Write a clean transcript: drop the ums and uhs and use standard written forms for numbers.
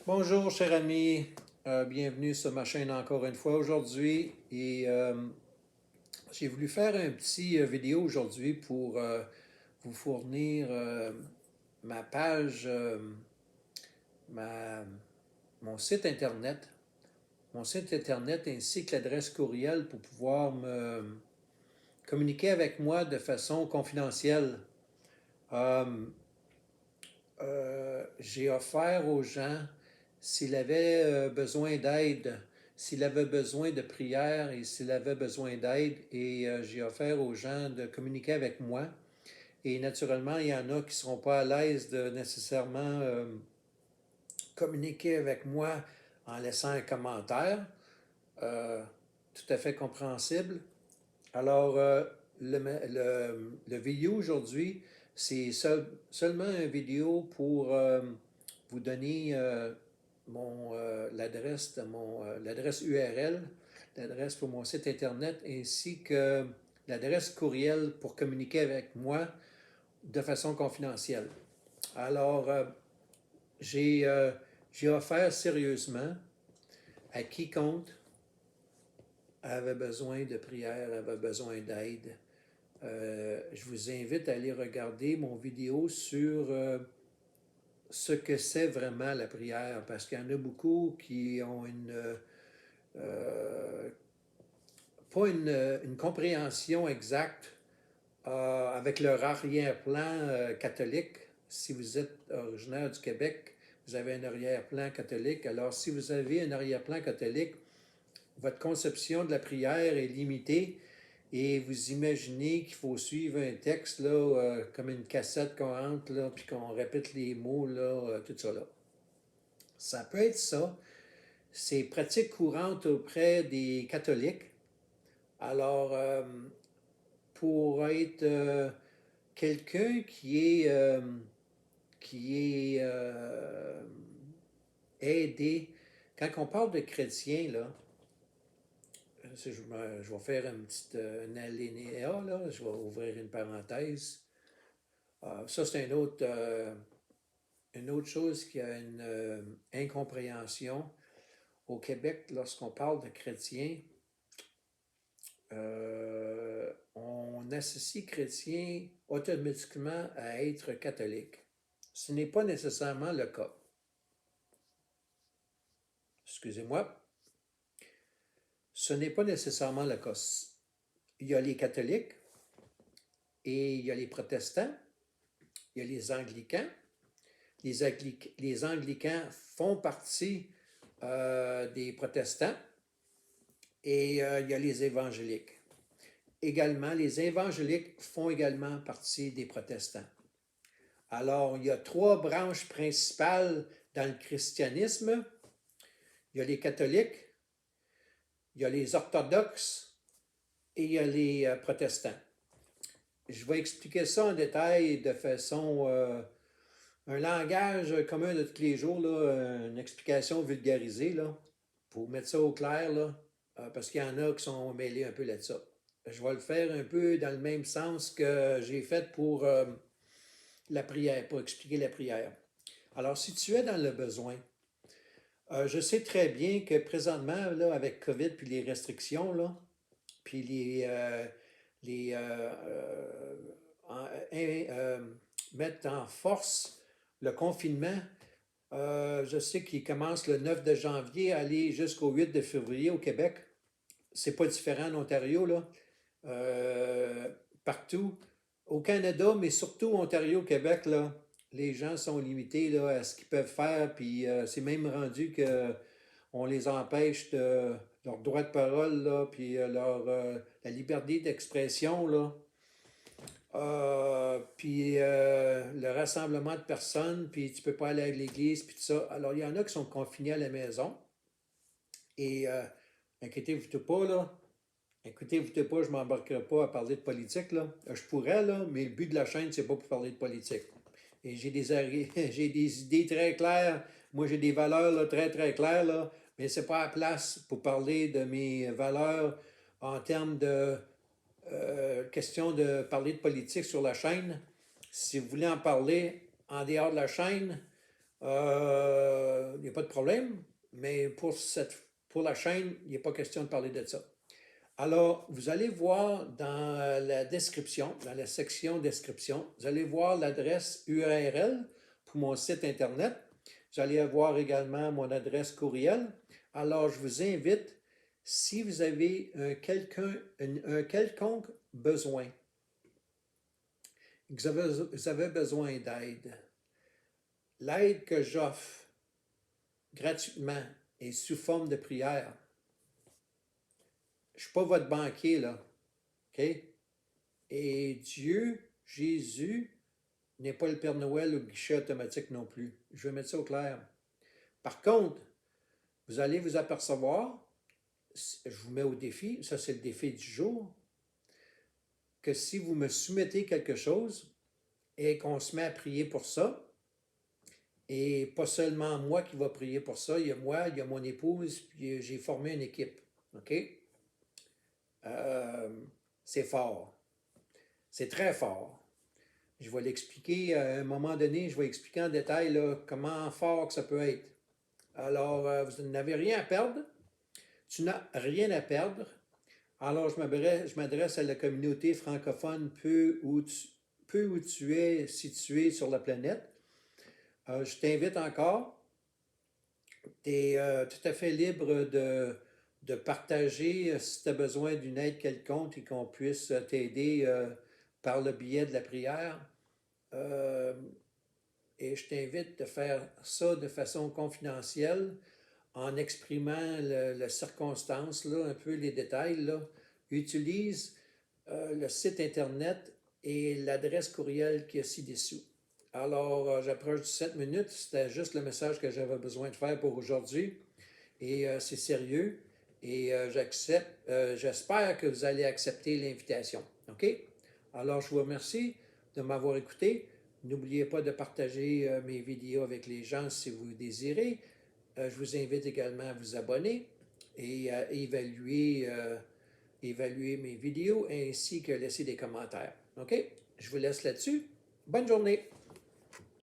Bonjour, cher ami. Bienvenue sur ma chaîne encore une fois aujourd'hui. J'ai voulu faire un petit vidéo aujourd'hui pour vous fournir ma page, ma, mon site internet, ainsi que l'adresse courriel pour pouvoir me communiquer avec moi de façon confidentielle. Euh, j'ai offert aux gens s'il avait besoin d'aide, s'il avait besoin de prière et s'il avait besoin d'aide. J'ai offert aux gens de communiquer avec moi. Et naturellement, il y en a qui ne seront pas à l'aise de nécessairement communiquer avec moi en laissant un commentaire. Euh, Tout à fait compréhensible. Alors, le vidéo aujourd'hui, c'est seulement une vidéo pour vous donner l'adresse URL, l'adresse pour mon site internet, ainsi que l'adresse courriel pour communiquer avec moi de façon confidentielle. Alors, j'ai euh, j'ai offert sérieusement à quiconque avait besoin de prière, avait besoin d'aide. Je vous invite à aller regarder mon vidéo sur ce que c'est vraiment la prière, parce qu'il y en a beaucoup qui ont pas une compréhension exacte avec leur arrière-plan catholique. Si vous êtes originaire du Québec, vous avez un arrière-plan catholique. Alors, si vous avez un arrière-plan catholique, votre conception de la prière est limitée et vous imaginez qu'il faut suivre un texte là, comme une cassette qu'on rentre, là, puis qu'on répète les mots, là, tout ça. Là. Ça peut être ça. C'est pratique courante auprès des catholiques. Alors, pour être quelqu'un qui est aidé, quand on parle de chrétien, là, je vais faire une alinéa, là, je vais ouvrir une parenthèse. Ça, c'est une autre chose qui a une incompréhension. Au Québec, lorsqu'on parle de chrétien, on associe chrétien automatiquement à être catholique. Ce n'est pas nécessairement le cas. Excusez-moi. Ce n'est pas nécessairement le cas. Il y a les catholiques et il y a les protestants, il y a les anglicans. Les anglicans font partie des protestants et il y a les évangéliques. Également, les évangéliques font également partie des protestants. Alors, il y a trois branches principales dans le christianisme. Il y a les catholiques, il y a les orthodoxes et il y a les protestants. Je vais expliquer ça en détail de façon un langage commun de tous les jours, là, une explication vulgarisée, là, pour mettre ça au clair, là, parce qu'il y en a qui sont mêlés un peu là-dessus. Je vais le faire un peu dans le même sens que j'ai fait pour la prière, pour expliquer la prière. Alors, si tu es dans le besoin, je sais très bien que présentement, là, avec COVID puis les restrictions, là, puis les en- mettre en force le confinement. Je sais qu'il commence le 9 de janvier, aller jusqu'au 8 de février au Québec. C'est pas différent en Ontario, là. Euh, Partout. Au Canada, mais surtout Ontario, Québec, là, les gens sont limités là, à ce qu'ils peuvent faire, puis c'est même rendu que on les empêche de leur droit de parole, là, puis la liberté d'expression, là. Le rassemblement de personnes, puis tu peux pas aller à l'église, puis tout ça. Alors, il y en a qui sont confinés à la maison. Et inquiétez-vous pas, là. Inquiétez-vous pas, je ne m'embarquerai pas à parler de politique, là. Je pourrais, là, mais le but de la chaîne, c'est pas pour parler de politique. Et j'ai des idées très claires. Moi, j'ai des valeurs là, très, très claires, là, mais c'est pas à la place pour parler de mes valeurs en termes de question de parler de politique sur la chaîne. Si vous voulez en parler en dehors de la chaîne, il n'y a pas de problème, mais pour la chaîne, il n'est pas question de parler de ça. Alors, vous allez voir dans la description, dans la section description, vous allez voir l'adresse URL pour mon site Internet. Vous allez voir également mon adresse courriel. Alors, je vous invite, si vous avez un quelconque besoin, que vous avez besoin d'aide, l'aide que j'offre gratuitement et sous forme de prière, je ne suis pas votre banquier, là. OK? Et Dieu, Jésus, n'est pas le Père Noël au guichet automatique non plus. Je vais mettre ça au clair. Par contre, vous allez vous apercevoir, je vous mets au défi, ça c'est le défi du jour, que si vous me soumettez quelque chose et qu'on se met à prier pour ça, et pas seulement moi qui va prier pour ça, il y a moi, il y a mon épouse, puis j'ai formé une équipe. OK? C'est fort. C'est très fort. Je vais l'expliquer à un moment donné, je vais expliquer en détail là, comment fort que ça peut être. Alors, vous n'avez rien à perdre. Tu n'as rien à perdre. Alors, je m'adresse à la communauté francophone peu où tu es situé sur la planète. Je t'invite encore. Tu es tout à fait libre de partager si tu as besoin d'une aide quelconque et qu'on puisse t'aider par le biais de la prière. Et je t'invite de faire ça de façon confidentielle en exprimant la circonstance, là, un peu les détails. Là. Utilise le site Internet et l'adresse courriel qui est ci-dessous. Alors, j'approche du 7 minutes. C'était juste le message que j'avais besoin de faire pour aujourd'hui. Et c'est sérieux. Et j'espère que vous allez accepter l'invitation. OK? Alors, je vous remercie de m'avoir écouté. N'oubliez pas de partager mes vidéos avec les gens si vous désirez. Je vous invite également à vous abonner et à évaluer mes vidéos ainsi que laisser des commentaires. OK? Je vous laisse là-dessus. Bonne journée!